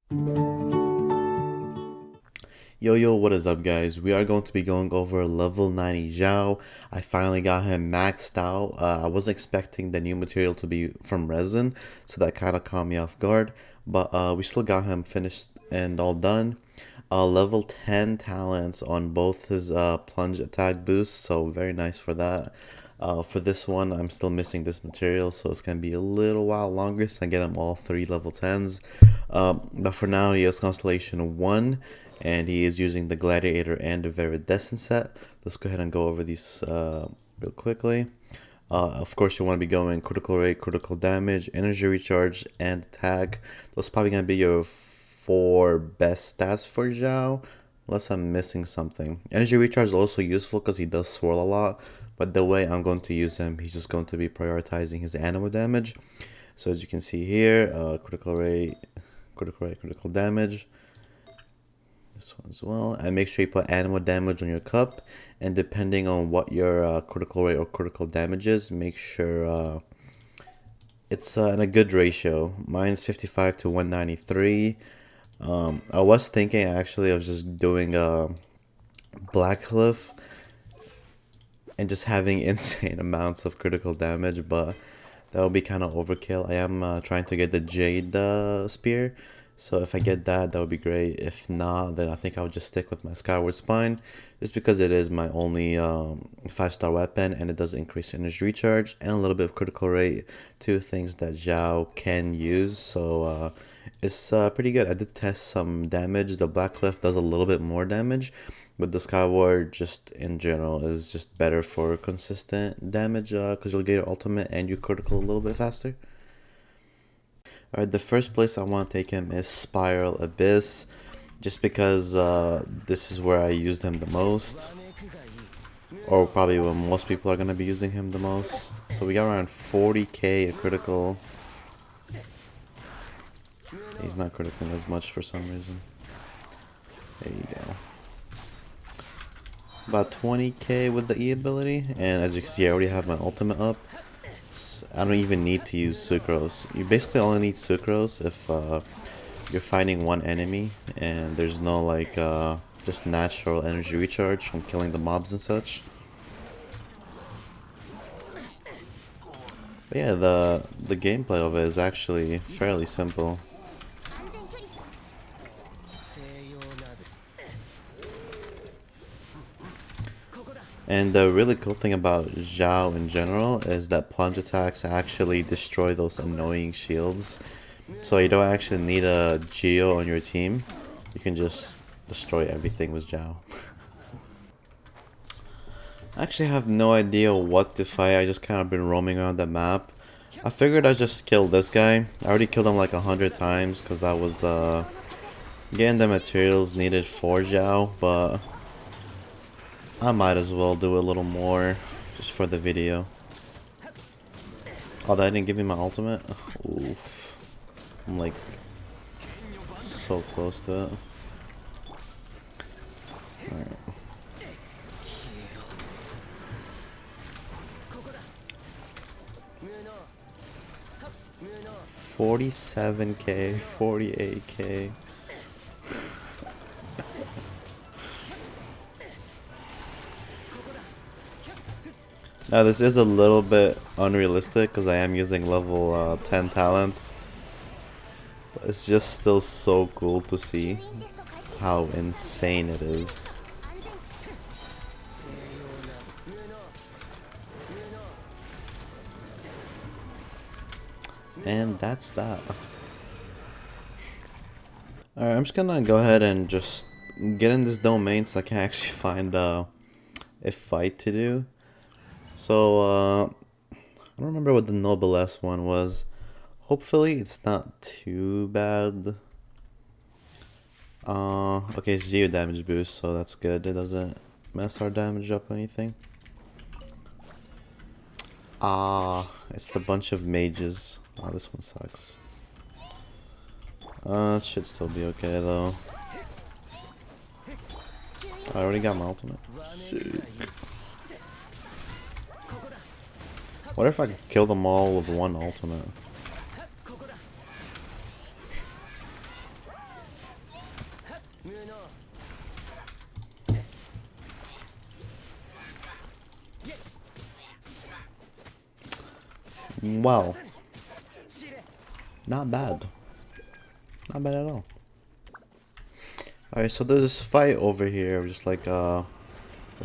Yo, what is up, guys? We are going to be going over level 90 Xiao. I finally got him maxed out. I wasn't expecting the new material to be from resin, so that kind of caught me off guard. But we still got him finished and all done. Level 10 talents on both his plunge attack boosts, so very nice for that. For this one, I'm still missing this material, so it's going to be a little while longer so I get him all 3 level 10s. But for now, he has Constellation 1, and he is using the Gladiator and the Viridescent set. Let's go ahead and go over these real quickly. Of course, you want to be going critical rate, critical damage, energy recharge, and attack. Those are probably going to be your 4 best stats for Xiao, unless I'm missing something. Energy recharge is also useful because he does swirl a lot, but the way I'm going to use him, he's just going to be prioritizing his animal damage. So as you can see here, critical rate, critical damage. This one as well. And make sure you put animal damage on your cup, and depending on what your critical rate or critical damage is, make sure it's in a good ratio. Mine's 55 to 193. I was thinking actually of just doing a Black Cliff and just having insane amounts of critical damage, but that would be kind of overkill. I am trying to get the Jade Spear, so if I get that, that would be great. If not, then I think I would just stick with my Skyward Spine, just because it is my only 5-star weapon, and it does increase energy recharge and a little bit of critical rate, two things that Xiao can use, so it's pretty good. I did test some damage. The Black Cliff does a little bit more damage, but the Skyward just in general is just better for consistent damage because you'll get your ultimate and your critical a little bit faster. Alright, the first place I want to take him is Spiral Abyss, just because this is where I used him the most, or probably where most people are going to be using him the most. So we got around 40k a critical. He's not critical as much for some reason. There you go. About 20k with the E ability, and as you can see, I already have my ultimate up. So I don't even need to use Sucrose. You basically only need Sucrose if you're fighting one enemy and there's no like just natural energy recharge from killing the mobs and such. But yeah, the gameplay of it is actually fairly simple. And the really cool thing about Xiao in general is that plunge attacks actually destroy those annoying shields. So you don't actually need a Geo on your team. You can just destroy everything with Xiao. I actually have no idea what to fight. I just kind of been roaming around the map. I figured I'd just kill this guy. I already killed him like 100 times because I was getting the materials needed for Xiao, but I might as well do a little more just for the video. Oh, that didn't give me my ultimate? Oof. I'm like so close to it. Alright. 47k, 48k. Now this is a little bit unrealistic because I am using level 10 talents, but it's just still so cool to see how insane it is. And that's that. Alright, I'm just gonna go ahead and just get in this domain so I can actually find a fight to do. So, I don't remember what the Noblesse one was. Hopefully it's not too bad. Okay, it's zero damage boost, so that's good. It doesn't mess our damage up or anything. It's the bunch of mages. Oh, this one sucks. It should still be okay though. I already got my ultimate. Sick. What if I could kill them all with one ultimate? Well, not bad. Not bad at all. Alright, so there's this fight over here, just like a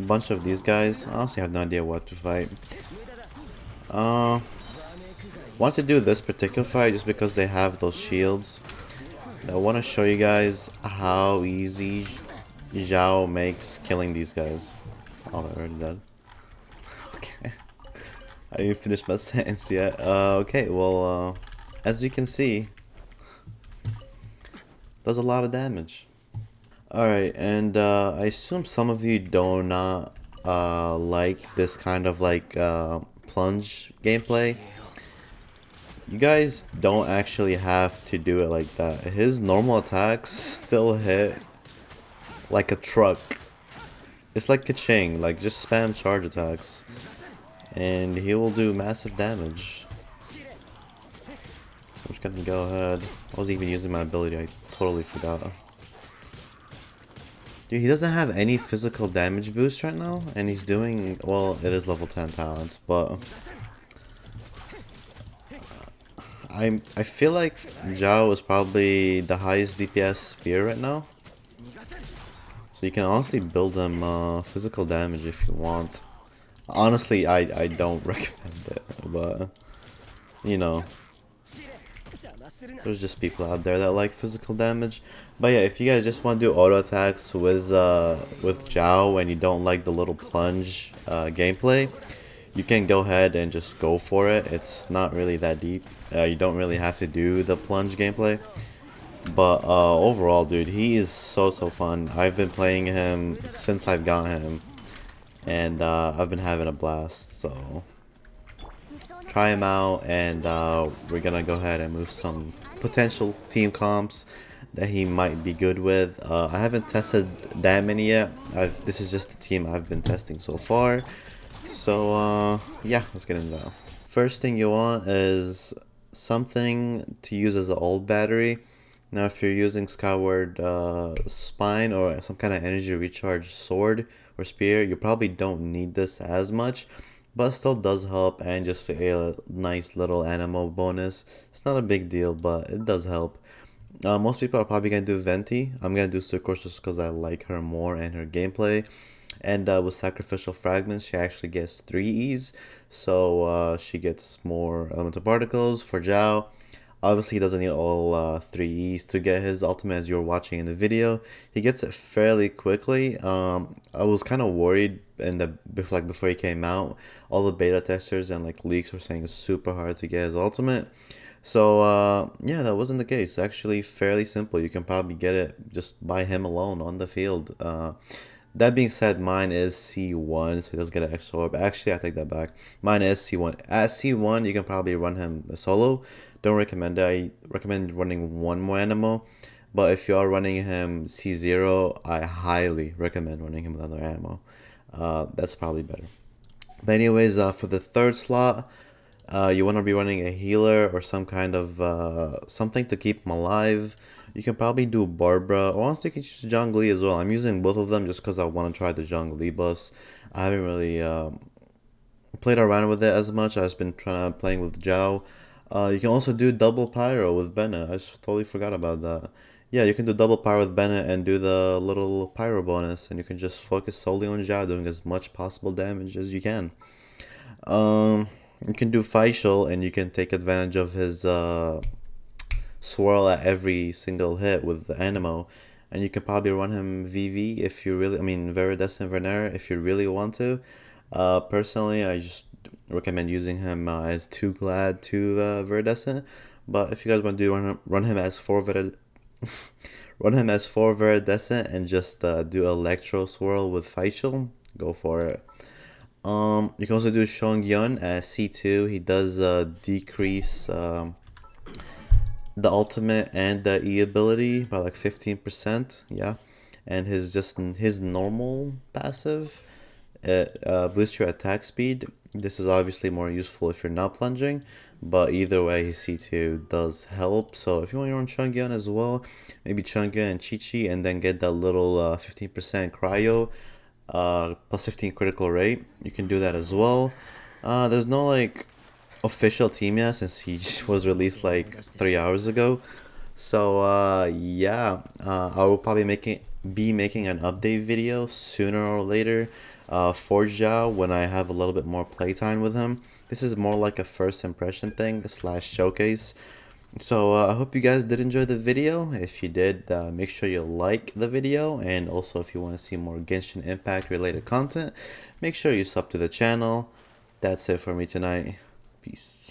bunch of these guys. I honestly have no idea what to fight. Want to do this particular fight just because they have those shields. I want to show you guys how easy Xiao makes killing these guys. Oh, they're already dead. Okay. I didn't even finish my sentence yet. Okay, well, as you can see, does a lot of damage. Alright, and I assume some of you do not like this kind of like plunge gameplay. You guys don't actually have to do it like that. His normal attacks still hit like a truck. It's like ka-ching, like just spam charge attacks. And he will do massive damage. I'm just gonna go ahead. I was even using my ability, I totally forgot. Dude, he doesn't have any physical damage boost right now, and he's doing, well, it is level 10 talents, but I feel like Xiao is probably the highest DPS spear right now. So you can honestly build him physical damage if you want. Honestly, I don't recommend it, but you know, there's just people out there that like physical damage. But yeah, if you guys just want to do auto attacks with Xiao and you don't like the little plunge gameplay, you can go ahead and just go for it. It's not really that deep. You don't really have to do the plunge gameplay. But overall, dude, he is so fun. I've been playing him since I've got him, and I've been having a blast. So try him out, and we're gonna go ahead and move some potential team comps that he might be good with. I haven't tested that many yet. This is just the team I've been testing so far. So yeah, let's get into that. First thing you want is something to use as an old battery. Now if you're using Skyward Spine or some kind of energy recharge sword or spear, you probably don't need this as much, but still does help, and just a nice little animal bonus. It's not a big deal, but it does help. Most people are probably going to do Venti. I'm going to do Sucrose just because I like her more and her gameplay. And with Sacrificial Fragments, she actually gets 3 E's, so she gets more elemental particles for Xiao. Obviously, he doesn't need all 3 E's to get his ultimate, as you were watching in the video. He gets it fairly quickly. I was kind of worried before he came out. All the beta testers and like leaks were saying it's super hard to get his ultimate. So yeah, that wasn't the case. It's actually fairly simple. You can probably get it just by him alone on the field. That being said, mine is C1, so he does get an extra orb. Actually, I take that back. Mine is C1. At C1, you can probably run him solo. Don't recommend it. I recommend running one more animal. But if you are running him C0, I highly recommend running him with another animal. That's probably better. But anyways, for the third slot, you want to be running a healer or some kind of something to keep him alive. You can probably do Barbara, or honestly you can choose Zhang Li as well. I'm using both of them just because I want to try the Zhang Li buffs. I haven't really played around with it as much. I've been playing with Xiao. You can also do double pyro with Bennett. I just totally forgot about that. Yeah, you can do double pyro with Bennett and do the little pyro bonus, and you can just focus solely on Xiao, doing as much possible damage as you can. You can do Facial, and you can take advantage of his swirl at every single hit with the Anemo, and you can probably run him VV if you really, I mean Viridescent Venera if you really want to. Personally, I just recommend using him as too glad to Viridescent, but if you guys want to do run him as 4 run him as 4 Viridescent and just do Electro Swirl with Facial, go for it. You can also do Shongyun as C2. He does decrease the ultimate and the E ability by like 15%, yeah. And his normal passive, it boosts your attack speed. This is obviously more useful if you're not plunging, but either way, his C2 does help. So if you want your own Chungyun as well, maybe Chungyun and Chi-Chi, and then get that little 15% cryo, plus 15 critical rate, you can do that as well. There's no like official team yet since he was released like 3 hours ago. So yeah, I will probably be making an update video sooner or later for Xiao when I have a little bit more playtime with him. This is more like a first impression thing slash showcase. So I hope you guys did enjoy the video. If you did, make sure you like the video, and also if you want to see more Genshin Impact related content, make sure you sub to the channel. That's it for me tonight. Peace.